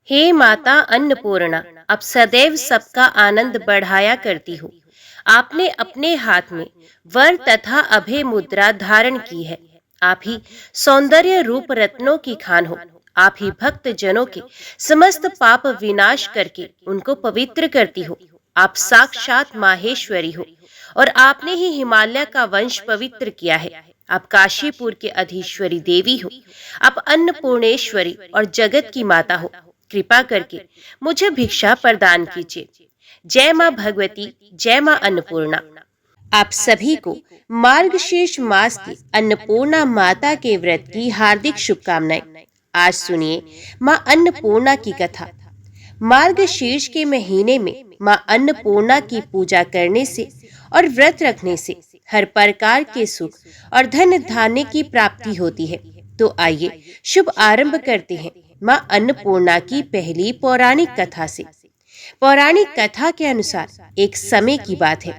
हे माता अन्नपूर्णा, आप सदैव सबका आनंद बढ़ाया करती हो। आपने अपने हाथ में वर तथा अभय मुद्रा धारण की है। आप ही सौंदर्य रूप रत्नों की खान हो। आप ही भक्त जनों के समस्त पाप विनाश करके उनको पवित्र करती हो। आप साक्षात माहेश्वरी हो और आपने ही हिमालय का वंश पवित्र किया है। आप काशीपुर के अधीश्वरी देवी हो। आप अन्नपूर्णेश्वरी और जगत की माता हो। कृपा करके मुझे भिक्षा प्रदान कीजिए। जय मां भगवती, जय मां अन्नपूर्णा। आप सभी को मार्गशीर्ष मास की अन्नपूर्णा माता के व्रत की हार्दिक शुभकामनाएं। आज सुनिए मां अन्नपूर्णा की कथा। मार्गशीर्ष के महीने में मां अन्नपूर्णा की पूजा करने से और व्रत रखने से हर प्रकार के सुख और धन धान्य की प्राप्ति होती है। तो आइए शुभ आरंभ करते हैं मां अन्नपूर्णा की पहली पौराणिक कथा से। पौराणिक कथा के अनुसार एक समय की बात है।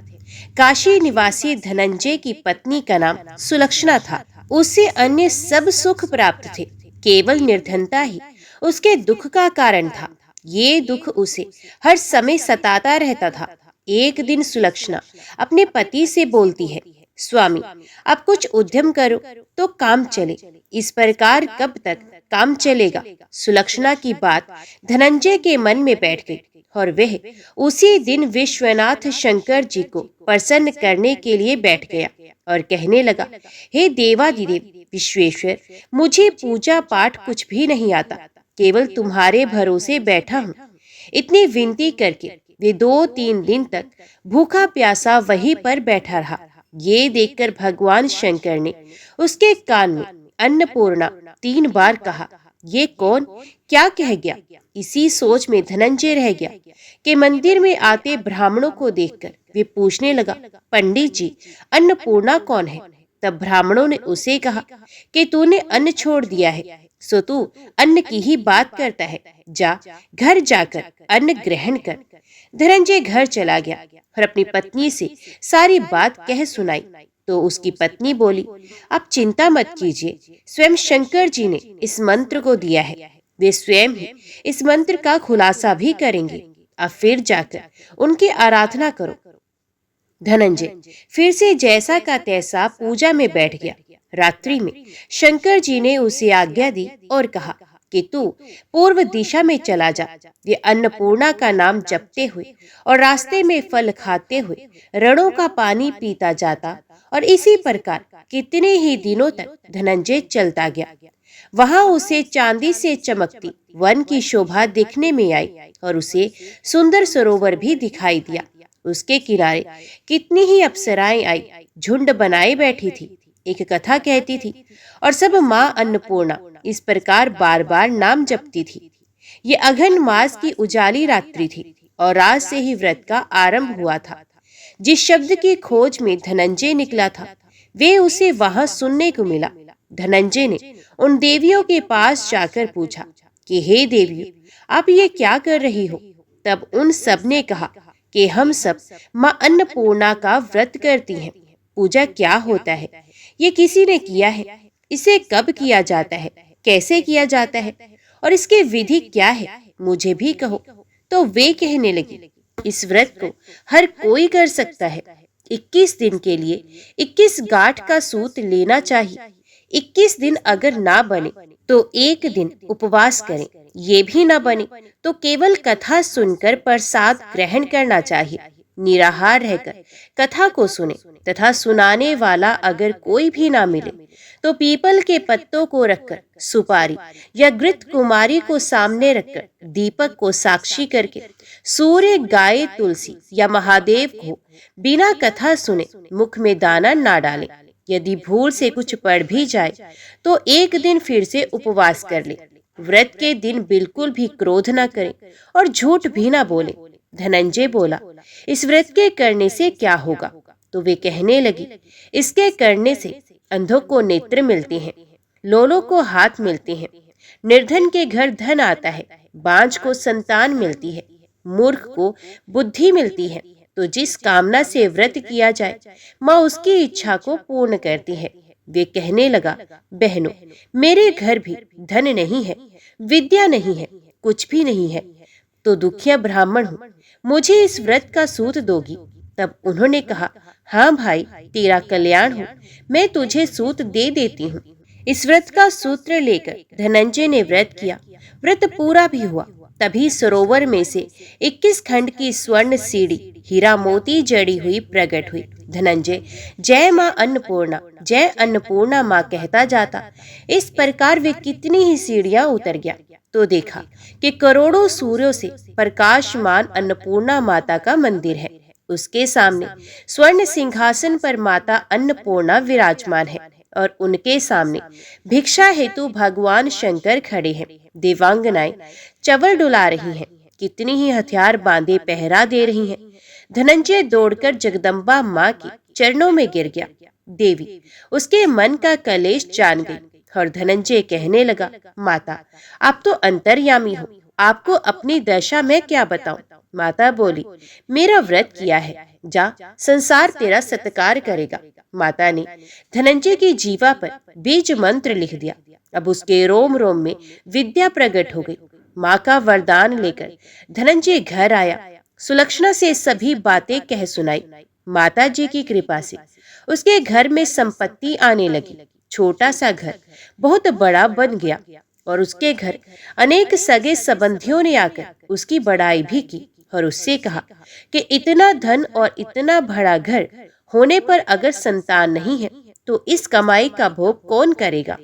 काशी निवासी धनंजय की पत्नी का नाम सुलक्षणा था। उसे अन्य सब सुख प्राप्त थे, केवल निर्धनता ही उसके दुख का कारण था। ये दुख उसे हर समय सताता रहता था। एक दिन सुलक्षणा अपने पति से बोलती है, स्वामी, आप कुछ उद्यम करो तो काम चले। इस प्रकार कब तक काम चलेगा? सुलक्षणा की बात धनंजय के मन में बैठ गई और वह उसी दिन विश्वनाथ शंकर जी को प्रसन्न करने के लिए बैठ गया और कहने लगा, हे देवादिदेव विश्वेश्वर, मुझे पूजा पाठ कुछ भी नहीं आता, केवल तुम्हारे भरोसे बैठा हूँ। इतनी विनती करके वे 2-3 दिन तक भूखा प्यासा वहीं पर बैठा रहा। ये देखकर भगवान शंकर ने उसके कान में अन्नपूर्णा 3 बार कहा। ये कौन क्या कह गया? इसी सोच में धनंजय रह गया कि मंदिर में आते ब्राह्मणों को देखकर वे पूछने लगा, पंडित जी, अन्नपूर्णा कौन है? तब ब्राह्मणों ने उसे कहा कि तूने अन्न छोड़ दिया है, सो तू अन्न की ही बात करता है। जा, घर जाकर अन्न ग्रहण कर। धनंजय घर चला गया और अपनी पत्नी से सारी बात कह सुनाई। तो उसकी पत्नी बोली, आप चिंता मत कीजिए, स्वयं शंकर जी ने इस मंत्र को दिया है। वे स्वयं ही इस मंत्र का खुलासा भी करेंगे। अब फिर जाकर उनकी आराधना करो। धनंजय फिर से जैसा का तैसा पूजा में बैठ गया। रात्रि में शंकर जी ने उसे आज्ञा दी और कहा कि तू पूर्व दिशा में चला जा। वे अन्नपूर्णा का नाम जपते हुए और रास्ते में फल खाते हुए रणों का पानी पीता जाता और इसी प्रकार कितने ही दिनों तक धनंजय चलता गया। वहां उसे चांदी से चमकती वन की शोभा दिखने में आई और उसे सुंदर सरोवर भी दिखाई दिया। उसके किनारे कितनी ही अप्सराएं आई, झुंड बनाए बैठी थी। एक कथा कहती थी और सब माँ अन्नपूर्णा इस प्रकार बार बार नाम जपती थी। ये अघन मास की उजाली रात्रि थी और रात से ही व्रत का आरंभ हुआ था। जिस शब्द की खोज में धनंजय निकला था, वे उसे वहां सुनने को मिला। धनंजय ने उन देवियों के पास जाकर पूछा कि हे देवियों, आप ये क्या कर रही हो? तब उन सब ने कहा कि हम सब माँ अन्नपूर्णा का व्रत करती हैं। पूजा क्या होता है? ये किसी ने किया है? इसे कब किया जाता है? कैसे किया जाता है? और इसकी विधि क्या है? मुझे भी कहो। तो वे कहने लगी, इस व्रत को हर कोई कर सकता है। 21 दिन के लिए 21 गांठ का सूत लेना चाहिए। 21 दिन अगर ना बने तो एक दिन उपवास करें। ये भी ना बने तो केवल कथा सुनकर प्रसाद ग्रहण करना चाहिए। निराहार रहकर कथा को सुने तथा सुनाने वाला अगर कोई भी ना मिले तो पीपल के पत्तों को रखकर सुपारी या घृत कुमारी को सामने रखकर दीपक को साक्षी करके सूर्य, गाय, तुलसी या महादेव को बिना कथा सुने मुख में दाना ना डाले। यदि भूल से कुछ पड़ भी जाए तो एक दिन फिर से उपवास कर ले। व्रत के दिन बिल्कुल भी क्रोध न करें और झूठ भी ना बोले। धनंजय बोला, इस व्रत के करने से क्या होगा? तो वे कहने लगी, इसके करने से अंधों को नेत्र मिलते हैं, लोलों को हाथ मिलते हैं, निर्धन के घर धन आता है, बांझ को संतान मिलती है, मूर्ख को बुद्धि मिलती है। तो जिस कामना से व्रत किया जाए, माँ उसकी इच्छा को पूर्ण करती है। वे कहने लगा, बहनों, मेरे घर भी धन नहीं है, विद्या नहीं है, कुछ भी नहीं है, तो दुखिया ब्राह्मण हूँ, मुझे इस व्रत का सूत दोगी? तब उन्होंने कहा, हाँ भाई, तेरा कल्याण हो, मैं तुझे सूत दे देती हूँ। इस व्रत का सूत्र लेकर धनंजय ने व्रत किया। व्रत पूरा भी हुआ। तभी सरोवर में से 21 खंड की स्वर्ण सीढ़ी हीरा मोती जड़ी हुई प्रकट हुई। धनंजय जय माँ अन्नपूर्णा, जय अन्नपूर्णा माँ कहता जाता। इस प्रकार वे कितनी ही सीढ़ियां उतर गया तो देखा कि करोड़ों सूर्यों से प्रकाशमान अन्नपूर्णा माता का मंदिर है। उसके सामने स्वर्ण सिंहासन पर माता अन्नपूर्णा विराजमान है और उनके सामने भिक्षा हेतु भगवान शंकर खड़े हैं। देवांगनाएं चवल डुला रही हैं, कितनी ही हथियार बांधे पहरा दे रही हैं। धनंजय दौड़कर जगदम्बा माँ के चरणों में गिर गया। देवी उसके मन का कलेश जान गई और धनंजय कहने लगा, माता आप तो अंतर्यामी हो, आपको अपनी दशा में क्या बताऊं? माता बोली, मेरा व्रत किया है, जा, संसार तेरा सत्कार करेगा। माता ने धनंजय की जीवा पर बीज मंत्र लिख दिया। अब उसके रोम रोम में विद्या प्रकट हो गई। माँ का वरदान लेकर धनंजय घर आया। सुलक्षणा से सभी बातें कह सुनाई। माता जी की कृपा से उसके घर में संपत्ति आने लगी। छोटा सा घर बहुत बड़ा बन गया और उसके घर अनेक सगे संबंधियों ने आकर उसकी बड़ाई भी की और उससे कहा कि इतना धन और इतना बड़ा घर होने पर अगर संतान नहीं है तो इस कमाई का भोग कौन करेगा?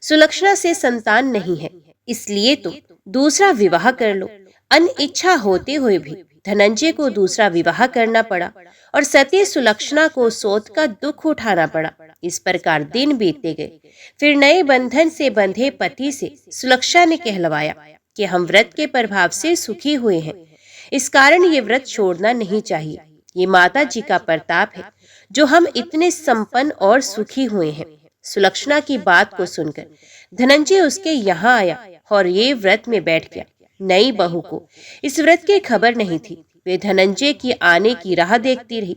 सुलक्षणा से संतान नहीं है, इसलिए तो दूसरा विवाह कर लो। अनिच्छा होते हुए भी धनंजय को दूसरा विवाह करना पड़ा और सती सुलक्षणा को सोच का दुख उठाना पड़ा। इस प्रकार दिन बीतते गए। फिर नए बंधन से बंधे पति से सुलक्षणा ने कहलवाया कि हम व्रत के प्रभाव से सुखी हुए हैं, इस कारण ये व्रत छोड़ना नहीं चाहिए। ये माता जी का प्रताप है जो हम इतने संपन्न और सुखी हुए हैं। सुलक्षणा की बात को सुनकर धनंजय उसके यहाँ आया और ये व्रत में बैठ गया। नई बहू को इस व्रत की खबर नहीं थी। वे धनंजय की आने की राह देखती रही।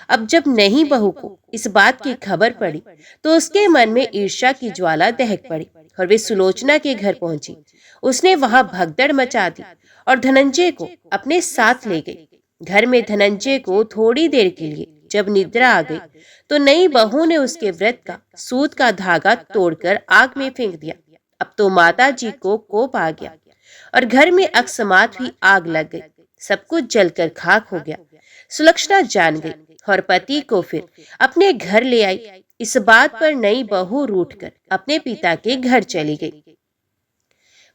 अब जब नई बहू को इस बात की खबर पड़ी तो उसके मन में ईर्ष्या की ज्वाला दहक पड़ी और वे सुलोचना के घर पहुंची। उसने वहां भगदड़ मचा दी और धनंजय को अपने साथ ले गई। घर में धनंजय को थोड़ी देर के लिए जब निद्रा आ गई तो नई बहू ने उसके व्रत का सूत का धागा तोड़कर आग में फेंक दिया। अब तो माता जी को कोप आ गया और घर में अकस्मात ही आग लग गई। सब कुछ जलकर खाक हो गया। सुलक्षणा जान गई और पति को फिर अपने घर ले आई। इस बात पर नई बहू रूठकर अपने पिता के घर चली गई।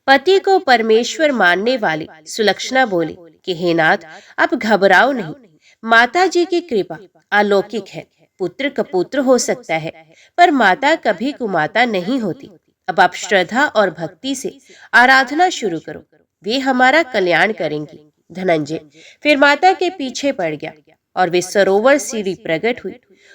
पति को परमेश्वर मानने वाली सुलक्षणा बोली कि हे नाथ, आप घबराओ नहीं, माता जी की कृपा अलौकिक है। पुत्र कपुत्र हो सकता है पर माता कभी कुमाता नहीं होती। अब आप श्रद्धा और भक्ति से आराधना शुरू करो, वे हमारा कल्याण करेंगी। धनंजय फिर माता के पीछे पड़ गया और वे सरोवर सीढ़ी प्रकट हुई।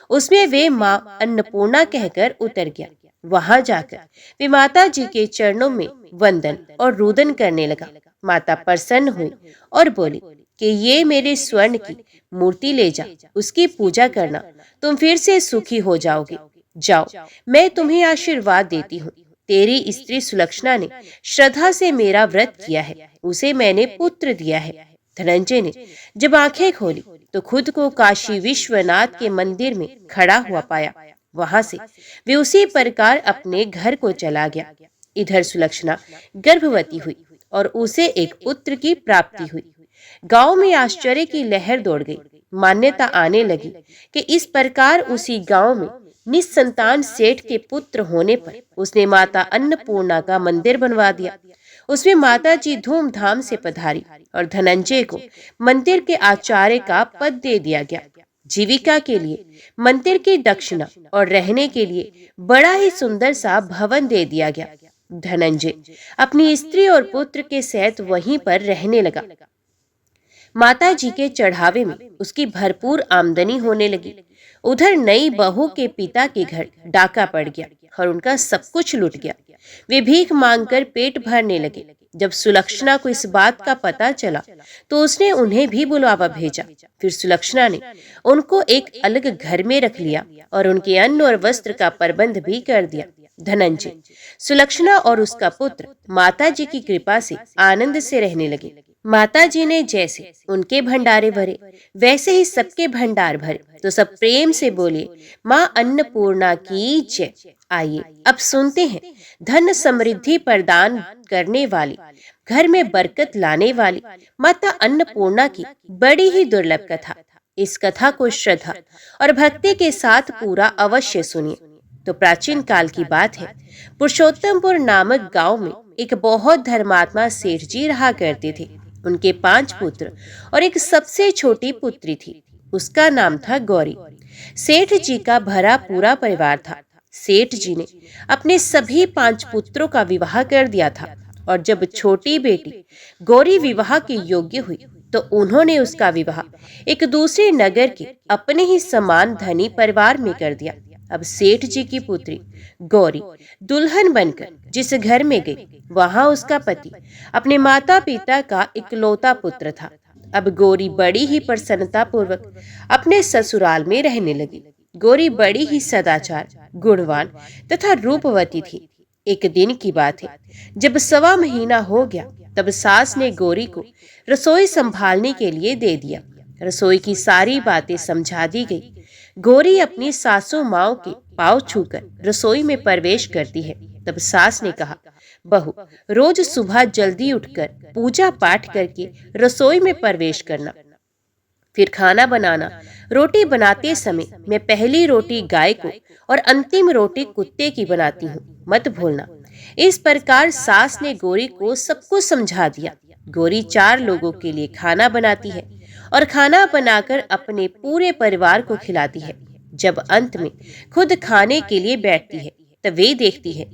उसमें वे माँ अन्नपूर्णा कहकर उतर गया। वहां जाकर वे माता जी के चरणों में वंदन और रुदन करने लगा। माता प्रसन्न हुई और बोली कि ये मेरे स्वर्ण की मूर्ति ले जा, उसकी पूजा करना, तुम फिर से सुखी हो जाओगे। जाओ, मैं तुम्हें आशीर्वाद देती हूँ। तेरी स्त्री सुलक्षणा ने श्रद्धा से मेरा व्रत किया है, उसे मैंने पुत्र दिया है। धनंजय ने जब आंखें खोली तो खुद को काशी विश्वनाथ के मंदिर में खड़ा हुआ पाया। वहां से वे उसी प्रकार अपने घर को चला गया। इधर सुलक्षणा गर्भवती हुई और उसे एक पुत्र की प्राप्ति हुई। गांव में आश्चर्य की लहर दौड़ गई। मान्यता आने लगी कि इस प्रकार उसी गांव में निस्संतान सेठ के पुत्र होने पर उसने माता अन्नपूर्णा का मंदिर बनवा दिया। उसमें माता जी धूमधाम से पधारी और धनंजय को मंदिर के आचार्य का पद दे दिया गया। जीविका के लिए मंदिर की दक्षिणा और रहने के लिए बड़ा ही सुंदर सा भवन दे दिया गया। धनंजय अपनी स्त्री और पुत्र के सहित वहीं पर रहने लगा। माता जी के चढ़ावे में उसकी भरपूर आमदनी होने लगी। उधर नई बहू के पिता के घर डाका पड़ गया और उनका सब कुछ लुट गया। वे भीख मांगकर पेट भरने लगे। जब सुलक्षणा को इस बात का पता चला तो उसने उन्हें भी बुलावा भेजा। फिर सुलक्षणा ने उनको एक अलग घर में रख लिया और उनके अन्न और वस्त्र का प्रबंध भी कर दिया। धनंजय। सुलक्षणा और उसका पुत्र माता जी की कृपा से आनंद से रहने लगे। माता जी ने जैसे उनके भंडारे भरे वैसे ही सबके भंडार भरे तो सब प्रेम से बोले, माँ अन्नपूर्णा की जय। आइए अब सुनते हैं धन समृद्धि प्रदान करने वाली, घर में बरकत लाने वाली माता अन्नपूर्णा की बड़ी ही दुर्लभ कथा। इस कथा को श्रद्धा और भक्ति के साथ पूरा अवश्य सुनिए। तो प्राचीन काल की बात है, पुरुषोत्तमपुर नामक गांव में एक बहुत धर्मात्मा सेठ जी रहा करते थे। उनके 5 पुत्र और एक सबसे छोटी पुत्री थी। उसका नाम था गौरी। सेठ जी का भरा पूरा परिवार था। सेठ जी ने अपने सभी 5 पुत्रों का विवाह कर दिया था और जब छोटी बेटी गौरी विवाह के योग्य हुई तो उन्होंने उसका विवाह एक दूसरे नगर के अपने ही समान धनी परिवार में कर दिया। अब सेठ जी की पुत्री गौरी दुल्हन बनकर जिस घर में गई, वहां उसका पति अपने माता पिता का इकलौता पुत्र था। अब गौरी बड़ी ही प्रसन्नता पूर्वक अपने ससुराल में रहने लगी। गौरी बड़ी ही सदाचार, गुणवान तथा रूपवती थी। एक दिन की बात है, जब 1.25 महीना हो गया तब सास ने गौरी को रसोई संभालने के लिए दे दिया। रसोई की सारी बातें समझा दी गई। गौरी अपनी सासू माओ के पांव छूकर रसोई में प्रवेश करती है। तब सास ने कहा, बहू रोज सुबह जल्दी उठकर पूजा पाठ करके रसोई में प्रवेश करना, फिर खाना बनाना। रोटी बनाते समय मैं पहली रोटी गाय को और अंतिम रोटी कुत्ते की बनाती हूँ, मत भूलना। इस प्रकार सास ने गौरी को सब कुछ समझा दिया। गौरी 4 लोगों के लिए खाना बनाती है और खाना बनाकर अपने पूरे परिवार को खिलाती है। जब अंत में खुद खाने के लिए बैठती है तब वे देखती है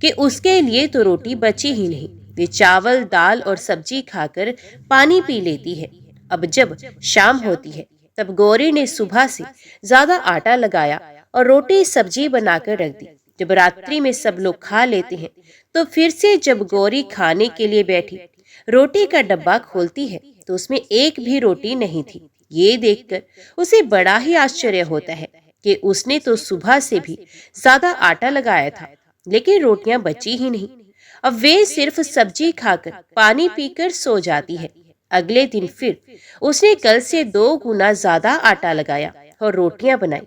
कि उसके लिए तो रोटी बची ही नहीं। वे चावल, दाल और सब्जी खाकर पानी पी लेती है। अब जब शाम होती है तब गौरी ने सुबह से ज्यादा आटा लगाया और रोटी सब्जी बनाकर रख दी। जब रात्रि में सब लोग खा लेते हैं तो फिर से जब गौरी खाने के लिए बैठी, रोटी का डब्बा खोलती है तो उसमें एक भी रोटी नहीं थी। ये देखकर उसे बड़ा ही आश्चर्य होता है कि उसने तो सुबह से भी ज्यादा आटा लगाया था, लेकिन रोटियां बची ही नहीं। अब वे सिर्फ सब्जी खाकर पानी पीकर सो जाती है। अगले दिन फिर उसने कल से 2 गुना ज्यादा आटा लगाया और रोटियां बनाई,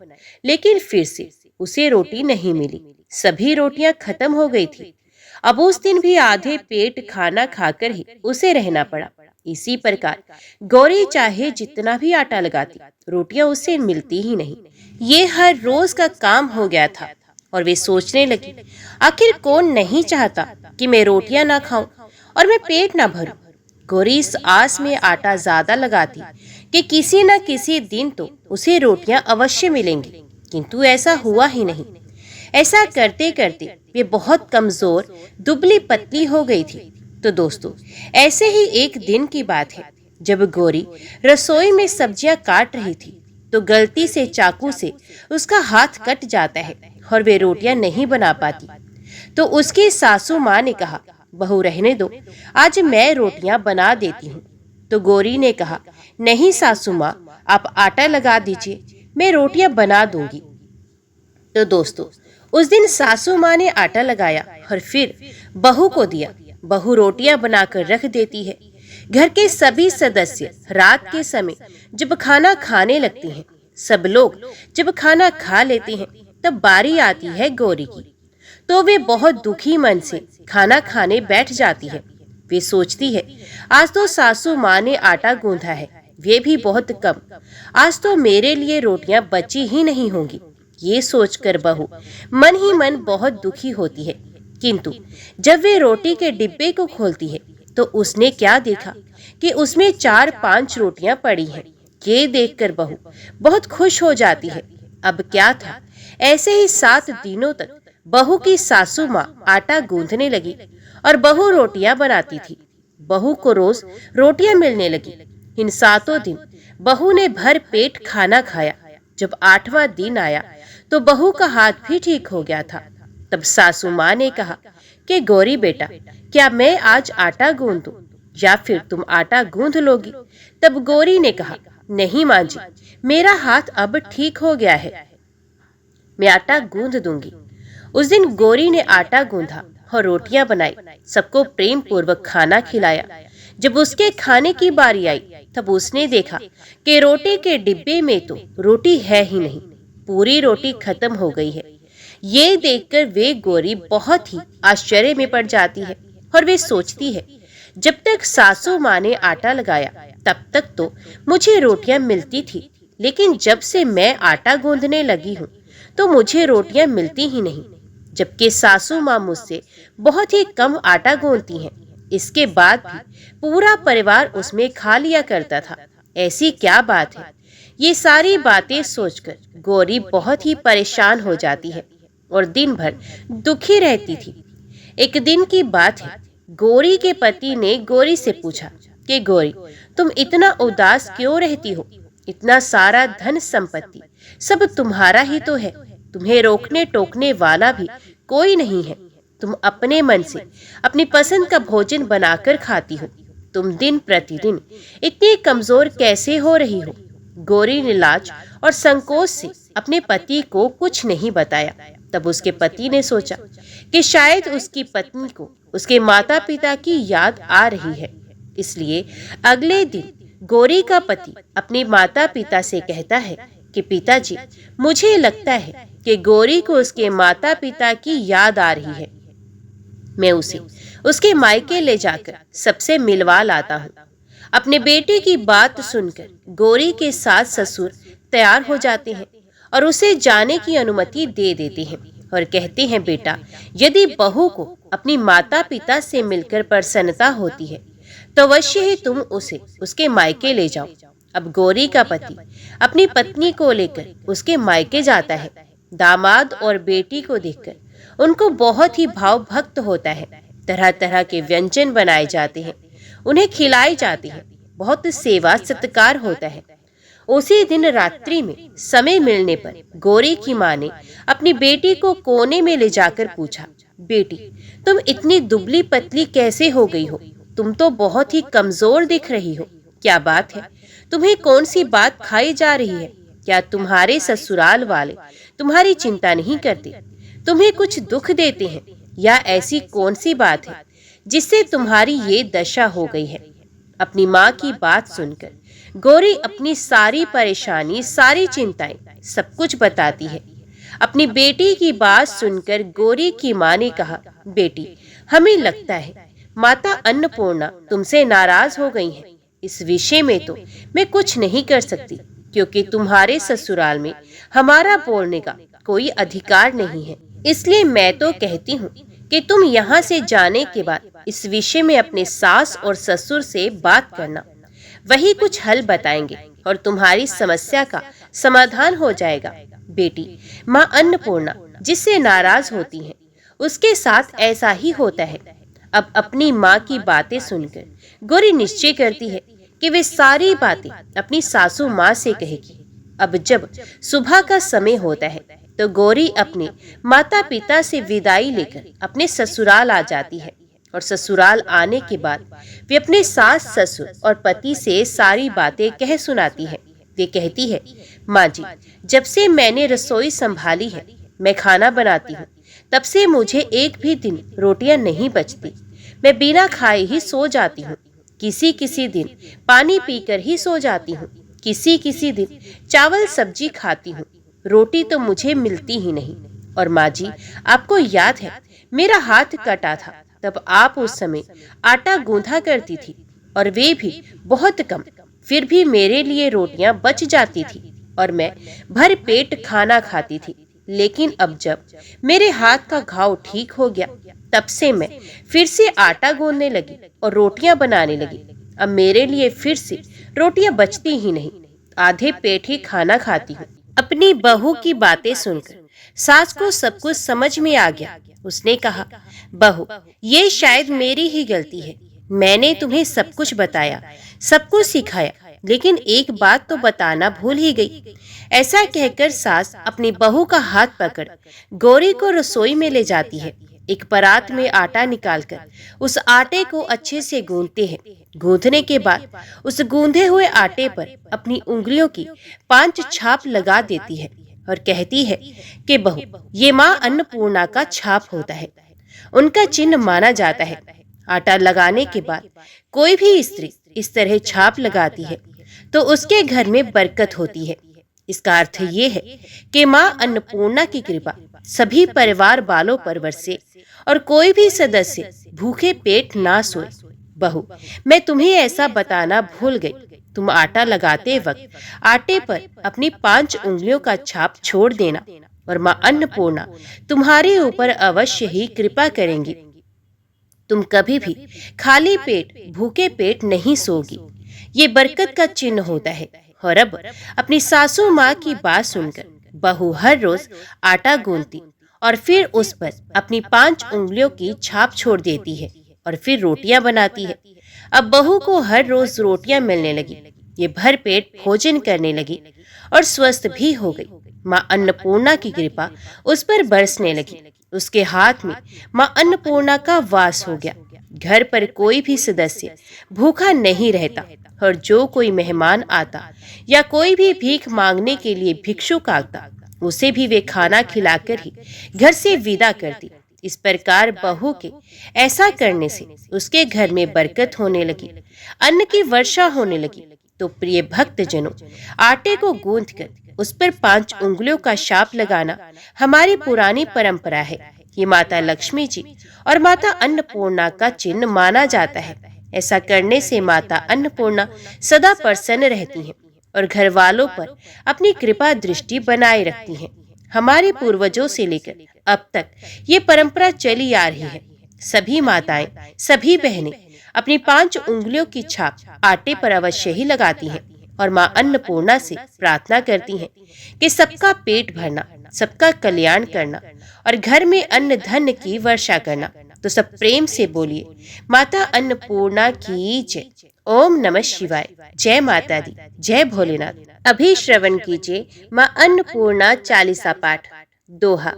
लेकिन फिर से उसे रोटी नहीं मिली। सभी रोटियां खत्म हो गई थी। अब उस दिन भी आधे पेट खाना खाकर ही उसे रहना पड़ा। इसी प्रकार गौरी चाहे जितना भी आटा लगाती, रोटियां उसे मिलती ही नहीं। ये हर रोज का काम हो गया था और वे सोचने लगी, आखिर कौन नहीं चाहता कि मैं रोटियां ना खाऊं और मैं पेट ना भरूं। गौरी इस आस में आटा ज्यादा लगाती कि किसी न किसी दिन तो उसे रोटियां अवश्य मिलेंगी, किंतु ऐसा हुआ ही नहीं। ऐसा करते करते वे बहुत कमजोर, दुबली पतली हो गई थी। तो दोस्तों, ऐसे ही एक दिन की बात है, जब गौरी रसोई में सब्जियां काट रही थी तो गलती से चाकू से उसका हाथ कट जाता है और वे रोटियां नहीं बना पाती। तो उसकी सासू माँ ने कहा, बहू रहने दो, आज मैं रोटियां बना देती हूँ। तो गौरी ने कहा, नहीं सासू माँ, आप आटा लगा दीजिए, मैं रोटियां बना दूंगी। तो दोस्तों, उस दिन सासू माँ ने आटा लगाया और फिर बहू को दिया। बहू रोटियां बनाकर रख देती है। घर के सभी सदस्य रात के समय जब खाना खाने लगते हैं, सब लोग जब खाना खा लेते हैं, तब बारी आती है गौरी की। तो वे बहुत दुखी मन से खाना खाने बैठ जाती है। वे सोचती है, आज तो सासू माँ ने आटा गूंथा है, वे भी बहुत कम, आज तो मेरे लिए रोटियां बची ही नहीं होंगी। ये सोचकर बहू मन ही मन बहुत दुखी होती है। किंतु जब वे रोटी के डिब्बे को खोलती है तो उसने क्या देखा कि उसमें 4-5 रोटियां पड़ी हैं। ये देखकर बहू बहुत खुश हो जाती है। अब क्या था, ऐसे ही 7 दिनों तक बहू की सासू माँ आटा गूंथने लगी और बहू रोटियां बनाती थी। बहू को रोज रोटियां मिलने लगी। इन 7 दिन बहू ने भर पेट खाना खाया। जब 8वां दिन आया तो बहू का हाथ भी ठीक हो गया था। तब सासू माँ ने कहा कि गौरी बेटा, क्या मैं आज आटा गूंथ दूं या फिर तुम आटा गूंथ लोगी? तब गौरी ने कहा, नहीं माँ जी, मेरा हाथ अब ठीक हो गया है, मैं आटा गूंथ दूंगी। उस दिन गौरी ने आटा गूंथा और रोटियां बनाई, सबको प्रेम पूर्वक खाना खिलाया। जब उसके खाने की बारी आई तब उसने देखा कि रोटी के डिब्बे में तो रोटी है ही नहीं, पूरी रोटी खत्म हो गई है। ये देखकर वे गौरी बहुत ही आश्चर्य में पड़ जाती है और वे सोचती है, जब तक सासू माँ ने आटा लगाया तब तक तो मुझे रोटियां मिलती थी, लेकिन जब से मैं आटा गूंदने लगी हूँ तो मुझे रोटियां मिलती ही नहीं, जबकि सासू माँ मुझसे बहुत ही कम आटा गूंदती हैं। इसके बाद भी पूरा परिवार उसमें खा लिया करता था। ऐसी क्या बात है? ये सारी बातें सोचकर गौरी बहुत ही परेशान हो जाती है और दिन भर दुखी रहती थी। एक दिन की बात है, गौरी के पति ने गौरी से पूछा कि गौरी, तुम इतना उदास क्यों रहती हो? इतना सारा धन संपत्ति सब तुम्हारा ही तो है, तुम्हें रोकने टोकने वाला भी कोई नहीं है। तुम अपने मन से अपनी पसंद का भोजन बनाकर खाती हो, तुम दिन प्रतिदिन इतनी कमजोर कैसे हो रही हो? गौरी ने लाज और संकोच से अपने पति को कुछ नहीं बताया। तब उसके पति ने सोचा कि शायद उसकी पत्नी को उसके माता पिता की याद आ रही है, इसलिए अगले दिन गौरी का पति अपने माता पिता से कहता है कि पिताजी, मुझे लगता है कि गौरी को उसके माता पिता की याद आ रही है, मैं उसे उसके मायके ले जाकर सबसे मिलवा लाता हूँ। अपने बेटे की बात सुनकर गौरी के सास ससुर तैयार हो जाते हैं और उसे जाने की अनुमति दे देते हैं और कहते हैं, बेटा, यदि बहू को अपनी माता पिता से मिलकर प्रसन्नता होती है तो अवश्य ही तुम उसे उसके मायके ले जाओ। अब गौरी का पति अपनी पत्नी को लेकर उसके मायके जाता है। दामाद और बेटी को देखकर उनको बहुत ही भाव भक्त होता है। तरह तरह के व्यंजन बनाए जाते हैं, उन्हें खिलाए जाते हैं, बहुत सेवा सत्कार होता है। उसी दिन रात्रि में समय मिलने पर गौरी की माँ ने अपनी बेटी को कोने में ले जाकर पूछा, बेटी, तुम इतनी दुबली पतली कैसे हो गई हो? तुम तो बहुत ही कमजोर दिख रही हो, क्या बात है? तुम्हें कौन सी बात खाई जा रही है? क्या तुम्हारे ससुराल वाले तुम्हारी चिंता नहीं करते, तुम्हें कुछ दुख देते हैं, या ऐसी कौन सी बात है जिससे तुम्हारी ये दशा हो गई है? अपनी माँ की बात सुनकर गौरी अपनी सारी परेशानी, सारी चिंताएं, सब कुछ बताती है। अपनी बेटी की बात सुनकर गौरी की माँ ने कहा, बेटी, हमें लगता है माता अन्नपूर्णा तुमसे नाराज हो गई हैं। इस विषय में तो मैं कुछ नहीं कर सकती, क्योंकि तुम्हारे ससुराल में हमारा बोलने का कोई अधिकार नहीं है। इसलिए मैं तो कहती हूँ कि तुम यहाँ से जाने के बाद इस विषय में अपने सास और ससुर से बात करना, वही कुछ हल बताएंगे और तुम्हारी समस्या का समाधान हो जाएगा। बेटी, माँ अन्नपूर्णा जिससे नाराज होती हैं, उसके साथ ऐसा ही होता है। अब अपनी माँ की बातें सुनकर गौरी निश्चय करती है कि वे सारी बातें अपनी सासू माँ से कहेगी। अब जब सुबह का समय होता है तो गौरी अपने माता पिता से विदाई लेकर अपने ससुराल आ जाती है और ससुराल आने के बाद वे अपने सास ससुर और पति से सारी बातें कह सुनाती है। वे कहती है, माँ जी, जब से मैंने रसोई संभाली है, मैं खाना बनाती हूँ, तब से मुझे एक भी दिन रोटियां नहीं बचती। मैं बिना खाए ही सो जाती हूँ, किसी किसी दिन पानी पीकर ही सो जाती हूँ, किसी किसी दिन चावल सब्जी खाती हूँ, रोटी तो मुझे मिलती ही नहीं। और माँ जी, आपको याद है मेरा हाथ कटा था, तब आप उस समय आटा गूंथा करती थी और वे भी बहुत कम, फिर भी मेरे लिए रोटियां बच जाती थी और मैं भर पेट खाना खाती थी। लेकिन अब जब मेरे हाथ का घाव ठीक हो गया, तब से मैं फिर से आटा गूंथने लगी और रोटियां बनाने लगी। अब मेरे लिए फिर से रोटियां बचती ही नहीं, आधे पेट ही खाना खाती हूँ। अपनी बहू की बातें सुनकर सास को सब कुछ समझ में आ गया। उसने कहा, बहू, ये शायद मेरी ही गलती है, मैंने तुम्हें सब कुछ बताया, सब कुछ सिखाया, लेकिन एक बात तो बताना भूल ही गई। ऐसा कहकर सास अपनी बहू का हाथ पकड़ गौरी को रसोई में ले जाती है। एक परात में आटा निकालकर उस आटे को अच्छे से गूंथते हैं। गूंथने के बाद उस गूंधे हुए आटे पर अपनी उंगलियों की 5 छाप लगा देती है और कहती है कि बहू, ये माँ अन्नपूर्णा का छाप होता है, उनका चिन्ह माना जाता है। आटा लगाने के बाद कोई भी स्त्री इस तरह छाप लगाती है तो उसके घर में बरकत होती है। इसका अर्थ ये है कि माँ अन्नपूर्णा की कृपा सभी परिवार वालों पर बरसे और कोई भी सदस्य भूखे पेट ना सोए। बहू, मैं तुम्हें ऐसा बताना भूल गई, तुम आटा लगाते वक्त आटे पर अपनी 5 उंगलियों का छाप छोड़ देना और माँ अन्नपूर्णा तुम्हारे ऊपर अवश्य ही कृपा करेंगी। तुम कभी भी खाली पेट भूखे पेट नहीं सोगी। ये बरकत का चिन्ह होता है। और अब अपनी सासू माँ की बात सुनकर बहू हर रोज आटा गूंथती और फिर उस पर अपनी 5 उंगलियों की छाप छोड़ देती है और फिर रोटियां बनाती है। अब बहू को हर रोज रोटियां मिलने लगी, ये भर पेट भोजन करने लगी और स्वस्थ भी हो गई। माँ अन्नपूर्णा की कृपा उस पर बरसने लगी। उसके हाथ में माँ अन्नपूर्णा का वास हो गया। घर पर कोई भी सदस्य भूखा नहीं रहता और जो कोई मेहमान आता या कोई भी भीख मांगने के लिए भिक्षुक आता, उसे भी वे खाना खिलाकर ही घर से विदा करती। इस प्रकार बहू के ऐसा करने से उसके घर में बरकत होने लगी, अन्न की वर्षा होने लगी। तो प्रिय भक्तजनों, आटे को गूंथकर उस पर 5 उंगलियों का छाप लगाना हमारी पुरानी परंपरा है। ये माता लक्ष्मी जी और माता अन्नपूर्णा का चिन्ह माना जाता है। ऐसा करने से माता अन्नपूर्णा सदा प्रसन्न रहती हैं और घर वालों पर अपनी कृपा दृष्टि बनाए रखती हैं। हमारे पूर्वजों से लेकर अब तक ये परंपरा चली आ रही है। सभी माताएं, सभी बहनें अपनी 5 उंगलियों की छाप आटे पर अवश्य ही लगाती हैं और माँ अन्नपूर्णा से प्रार्थना करती हैं कि सबका पेट भरना, सबका कल्याण करना और घर में अन्न धन की वर्षा करना। तो सब प्रेम से बोलिए, माता अन्नपूर्णा की जय। ओम नमः शिवाय। जय माता दी, जय भोलेनाथ। अभी श्रवण कीजिए माँ अन्नपूर्णा चालीसा पाठ। दोहा।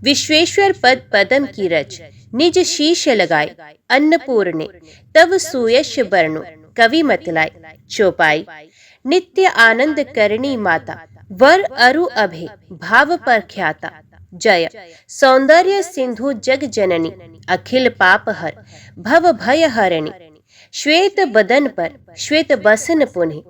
विश्वेश्वर पद पदम की रच, निज शीश लगाए, अन्नपूर्णे तब सुयश बरनो, कवि मतलाए। चौपाई। नित्य आनंद करणी माता, वर अरु अभे भाव पर ख्याता। जय सौंदर्य सिंधु जग जननी, अखिल पाप हर भव भय हरणी। श्वेत बदन पर श्वेत बसन पुनि,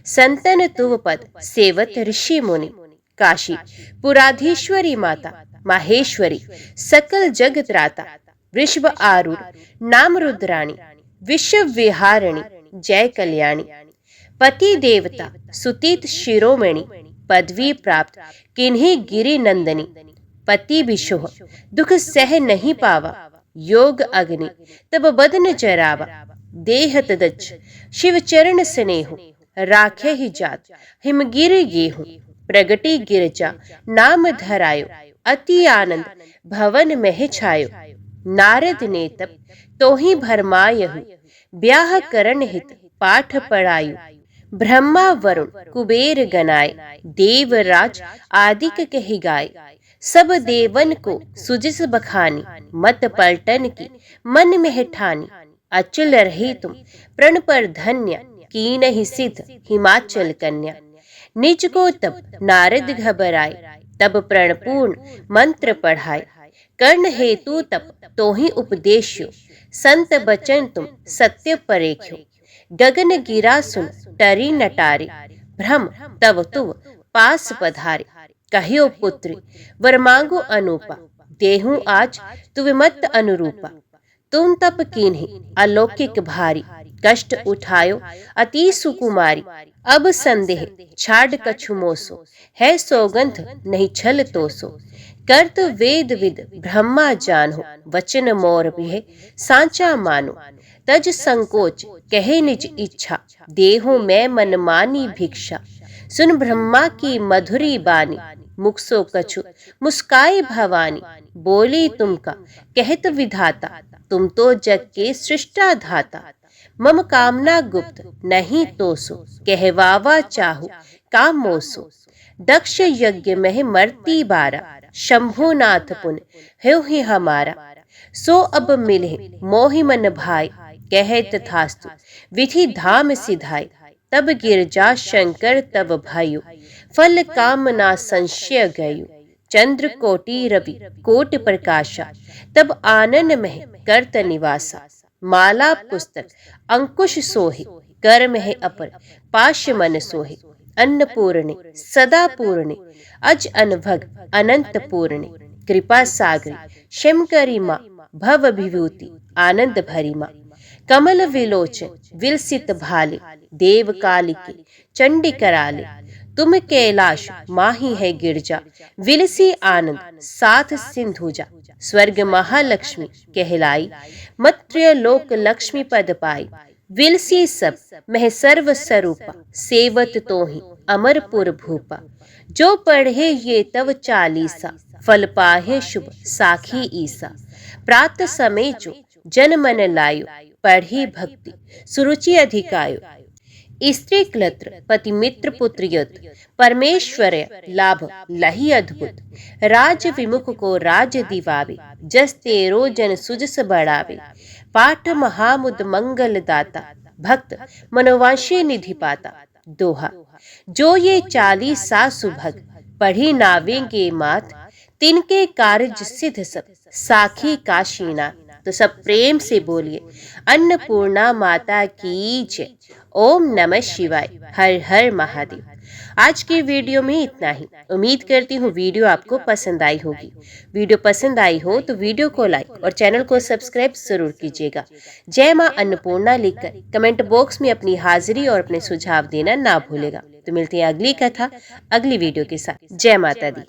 संतन तुव पद सेवत ऋषि मुनि। काशी। पुराधीश्वरी माता, माहेश्वरी सकल जग त्राता, वृषभ आरूढ़ नाम रुद्राणी, विश्व विहारिणी जय कल्याणी। पति देवता सुतीत शिरोमणि, पदवी प्राप्त किन्हीं गिरि नंदनी। पति विशोह दुख सह नहीं पावा, योग अग्नि तब बदन जरावा। देह तदच शिव चरण स्नेहु, राखे ही जात हिमगिर गेहूं। प्रगति गिरजा नाम धरायो, अति आनंद भवन में छायो। नारद ने तब तो ही भरमायहु, ब्याह करण हित पाठ पढ़ायु। ब्रह्मा वरुण कुबेर गनाए, देवराज आदिक कहि गाय। सब देवन को सुजिस बखानी, मत पलटन की मन में ठानी। अचल रही तुम प्रण पर धन्य, की नहीं सिद्ध हिमाचल कन्या। निज को तब नारद घबराए, तब प्रणपूर्ण मंत्र पढ़ाए। कर्ण हेतु तप तो ही उपदेश्यो, संत बचन तुम सत्य परेख्यो। गगन गिरा सुन टरी नटारे, भ्रम तव तुव पास पधारे। कहियो पुत्री वर मांगो अनूपा, देहूं आज तुविमत अनुरूपा। तुम तप कीन्ही अलौकिक भारी, कष्ट उठायो अति सुकुमारी। अब संदेह छाड़ कछु मोसो, है सौगंध नहीं छल तोसो। कर्त वेद विद ब्रह्मा जानो, वचन मोर भी सांचा मानो। तज संकोच कहे निज इच्छा, देहु में मनमानी भिक्षा। सुन ब्रह्मा की मधुरी बानी, मुख सो कछु मुस्काए भवानी। बोली तुमका कहत विधाता, तुम तो जग के सृष्टा धाता। मम कामना गुप्त नहीं तोसो, कहवावा चाहु काम मोसो। दक्ष यज्ञ में मरती बारा, शंभुनाथ पुन है ही हमारा। सो अब मिले मोहि मन भाई, कहे तथास्तु विधि धाम सिधाई। तब गिरजा शंकर तब भायु, फल कामना संशय गयु, चंद्र कोटि रवि कोटि प्रकाशा, तब आनन मह करत निवासा, माला पुस्तक अंकुश सोहे, कर मह अपर पाश मन सोहे, अन्नपूर्णे सदा पूर्णे, अज अनभग अनंत पूर्णे, कृपा सागरी क्षम करी माँ, भव विभूति आनंद भरी माँ, कमल विलोचन विलसित भाले, देव कालिके चंडी कराले, तुम कैलाश माही है गिरजा, विलसी आनंद साथ सिंधुजा, स्वर्ग महालक्ष्मी कहलाई, मत्र्य लोक लक्ष्मी पद पाई, विलसी सब मह सर्व स्वरूपा, सेवत तो ही अमरपुर भूपा, जो पढ़े ये तव चालीसा, फल पाहे शुभ साखी ईसा, प्रात समय जो जन मन लायो, पढ़ी भक्ति सुरुचि अधिकायो, स्त्री क्लत्र पति मित्र पुत्र युत, परमेश्वर्य लाभ लही अद्भुत, राज विमुख को राज दिवावे, जस तेरो जन सुजस बढ़ावे, पाठ महामुद मंगल दाता, भक्त मनोवांशी निधि पाता, दोहा जो ये 40 सुभग, पढ़ी नावेंगे मात, तिनके कार्य सिद्ध सब, साखी काशीनाथ। तो सब प्रेम से बोलिए अन्नपूर्णा माता की जय। ओम नमः शिवाय, हर हर महादेव। आज की वीडियो में इतना ही। उम्मीद करती हूँ वीडियो आपको पसंद आई होगी। वीडियो पसंद आई हो तो वीडियो को लाइक और चैनल को सब्सक्राइब जरूर कीजिएगा। जय माँ अन्नपूर्णा लिखकर कमेंट बॉक्स में अपनी हाजिरी और अपने सुझाव देना ना भूलेगा। तो मिलते हैं अगली कथा अगली वीडियो के साथ। जय माता दी।